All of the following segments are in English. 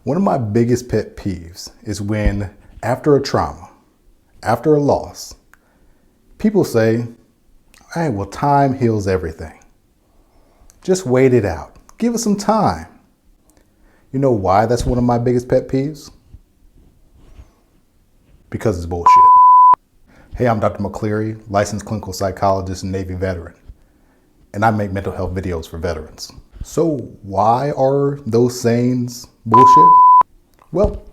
One of my biggest pet peeves is when, after a trauma, after a loss, people say, hey, well, time heals everything. Just wait it out. Give it some time. You know why that's one of my biggest pet peeves? Because it's bullshit. Hey, I'm Dr. McCleary, licensed clinical psychologist and Navy veteran, and I make mental health videos for veterans. So why are those sayings bullshit? Well,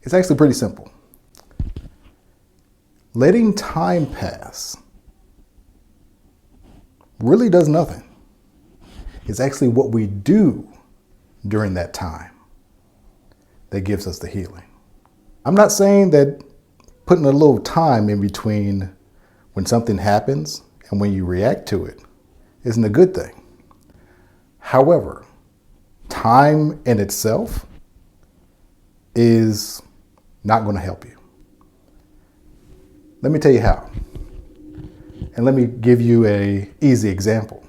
it's actually pretty simple. Letting time pass really does nothing. It's actually what we do during that time that gives us the healing. I'm not saying that putting a little time in between when something happens and when you react to it isn't a good thing. However, time in itself is not going to help you. Let me tell you how. And let me give you an easy example.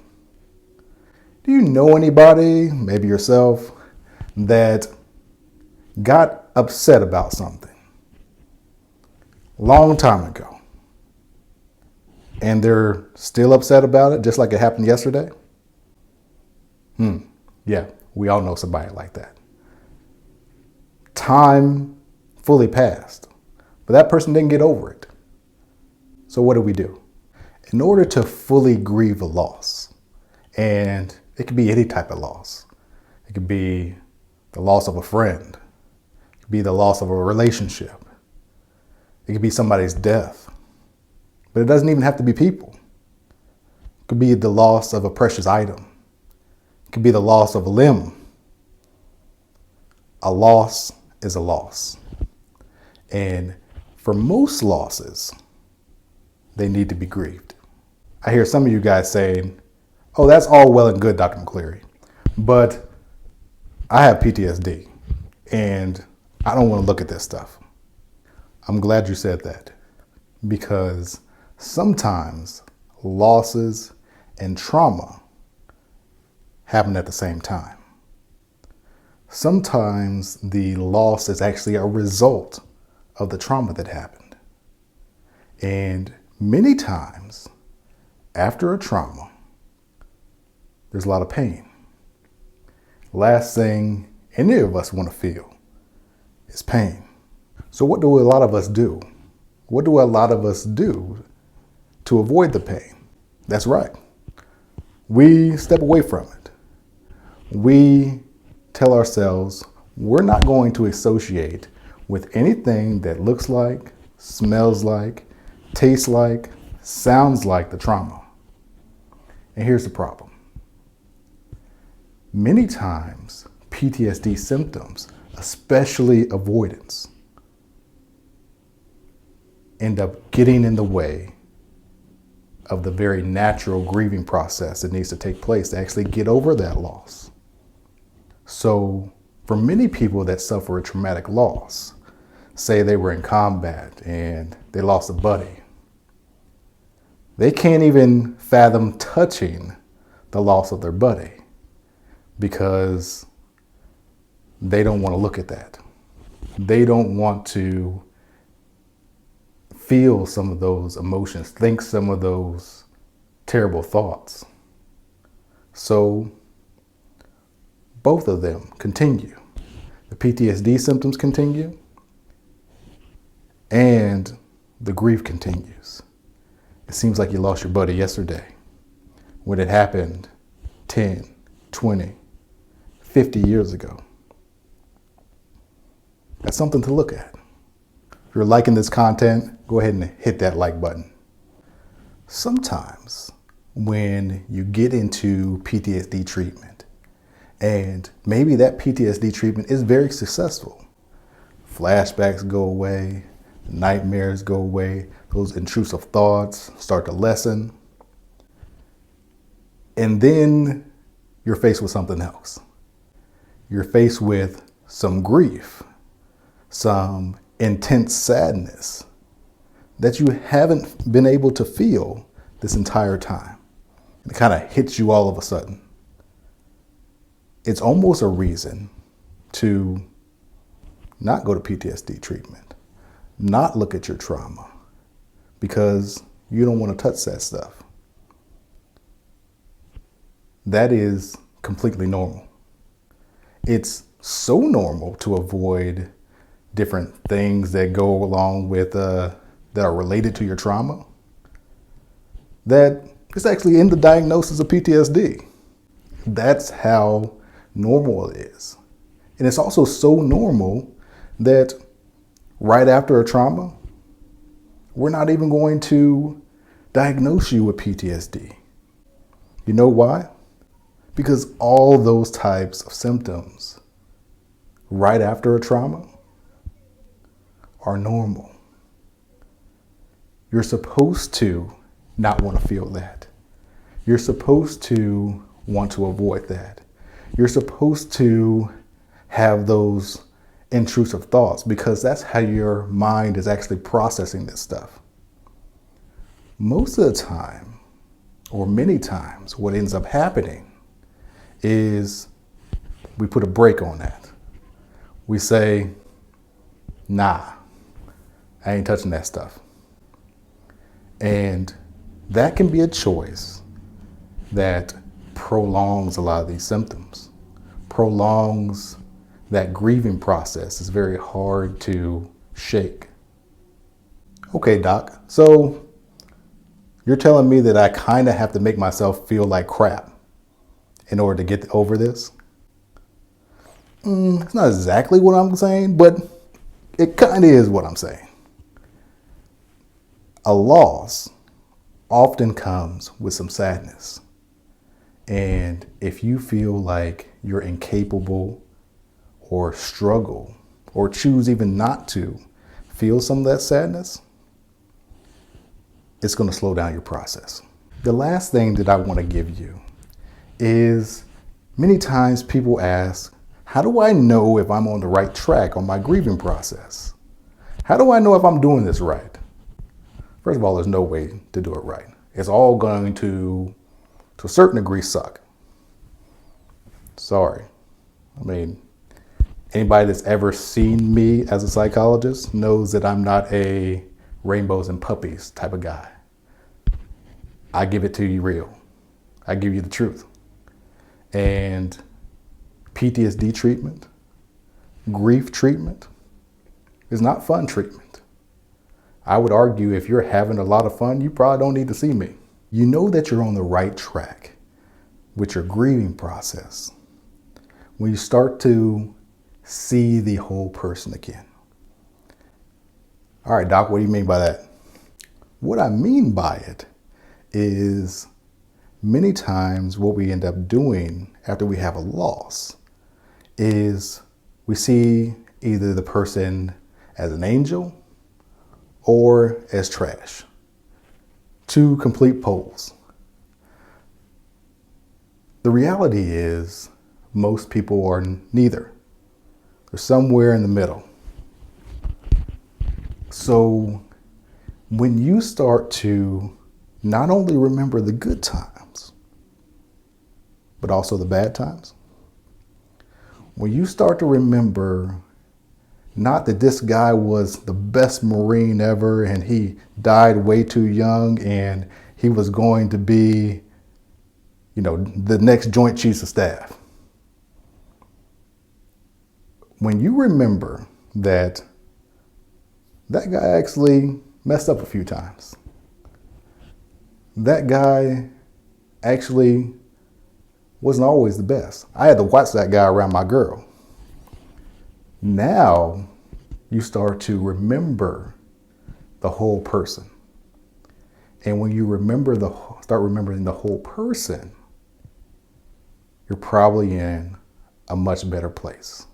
Do you know anybody, maybe yourself, that got upset about something a long time ago and they're still upset about it just like it happened yesterday? Yeah, we all know somebody like that. Time fully passed, but that person didn't get over it. So what do? In order to fully grieve a loss, and it could be any type of loss. It could be the loss of a friend. It could be the loss of a relationship. It could be somebody's death. But it doesn't even have to be people. It could be the loss of a precious item. It could be the loss of a limb. A loss is a loss. And for most losses, they need to be grieved. I hear some of you guys saying, oh, that's all well and good, Dr. McCleary, but I have PTSD and I don't want to look at this stuff. I'm glad you said that, because sometimes losses and trauma happen at the same time. Sometimes the loss is actually a result of the trauma that happened. And many times after a trauma, there's a lot of pain. Last thing any of us want to feel is pain. So what do a lot of us do? What do a lot of us do to avoid the pain? That's right. We step away from it. We tell ourselves we're not going to associate with anything that looks like, smells like, tastes like, sounds like the trauma. And here's the problem. Many times, PTSD symptoms, especially avoidance, end up getting in the way of the very natural grieving process that needs to take place to actually get over that loss. So for many people that suffer a traumatic loss, say they were in combat and they lost a buddy, they can't even fathom touching the loss of their buddy because they don't want to look at that. They don't want to feel some of those emotions, think some of those terrible thoughts. So both of them continue. The PTSD symptoms continue and the grief continues. It seems like you lost your buddy yesterday when it happened 10, 20, 50 years ago. That's something to look at. If you're liking this content, go ahead and hit that like button. Sometimes when you get into PTSD treatment, and maybe that PTSD treatment is very successful, flashbacks go away, nightmares go away, those intrusive thoughts start to lessen, and then you're faced with something else. You're faced with some grief, some intense sadness that you haven't been able to feel this entire time. It kind of hits you all of a sudden. It's almost a reason to not go to PTSD treatment, not look at your trauma, because you don't want to touch that stuff. That is completely normal. It's so normal to avoid different things that go along with, that are related to your trauma, that it's actually in the diagnosis of PTSD. That's how normal it is. And it's also so normal that right after a trauma, we're not even going to diagnose you with PTSD. You know why? Because all those types of symptoms right after a trauma are normal. You're supposed to not want to feel that. You're supposed to want to avoid that. You're supposed to have those intrusive thoughts, because that's how your mind is actually processing this stuff. Most of the time, or many times, what ends up happening is we put a brake on that. We say, nah, I ain't touching that stuff. And that can be a choice that prolongs a lot of these symptoms, prolongs that grieving process. Is very hard to shake. Okay, doc, so you're telling me that I kind of have to make myself feel like crap in order to get over this? It's not exactly what I'm saying, but it kind of is what I'm saying. A loss often comes with some sadness. And if you feel like you're incapable or struggle or choose even not to feel some of that sadness, it's going to slow down your process. The last thing that I want to give you is, many times people ask, how do I know if I'm on the right track on my grieving process? How do I know if I'm doing this right? First of all, there's no way to do it right. It's all going to a certain degree, suck. Sorry. I mean, anybody that's ever seen me as a psychologist knows that I'm not a rainbows and puppies type of guy. I give it to you real. I give you the truth. And PTSD treatment, grief treatment is not fun treatment. I would argue if you're having a lot of fun, you probably don't need to see me. You know that you're on the right track with your grieving process when you start to see the whole person again. All right, doc, what do you mean by that? What I mean by it is, many times what we end up doing after we have a loss is we see either the person as an angel or as trash. Two complete poles. The reality is most people are neither. They're somewhere in the middle. So when you start to not only remember the good times, but also the bad times, when you start to remember not that this guy was the best Marine ever and he died way too young and he was going to be, the next Joint Chiefs of Staff. When you remember that that guy actually messed up a few times, that guy actually wasn't always the best. I had to watch that guy around my girl. Now you start to remember the whole person. And when you start remembering the whole person, you're probably in a much better place.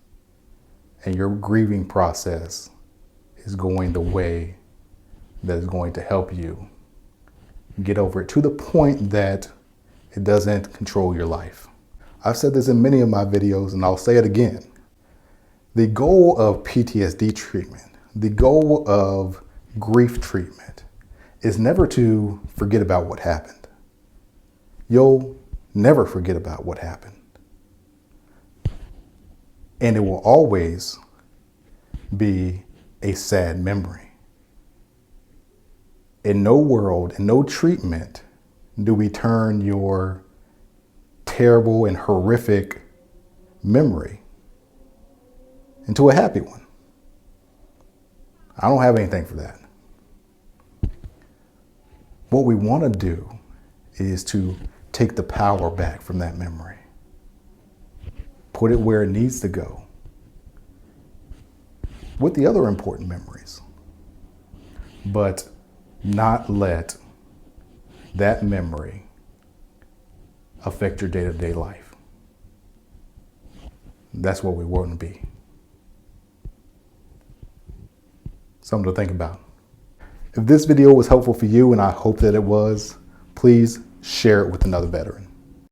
And your grieving process is going the way that is going to help you get over it to the point that it doesn't control your life. I've said this in many of my videos, and I'll say it again. The goal of PTSD treatment, the goal of grief treatment, is never to forget about what happened. You'll never forget about what happened. And it will always be a sad memory. In no world, in no treatment, do we turn your terrible and horrific memory into a happy one. I don't have anything for that. What we want to do is to take the power back from that memory. Put it where it needs to go with the other important memories, but not let that memory affect your day-to-day life. That's what we want to be. Something to think about. If this video was helpful for you, and I hope that it was, please share it with another veteran.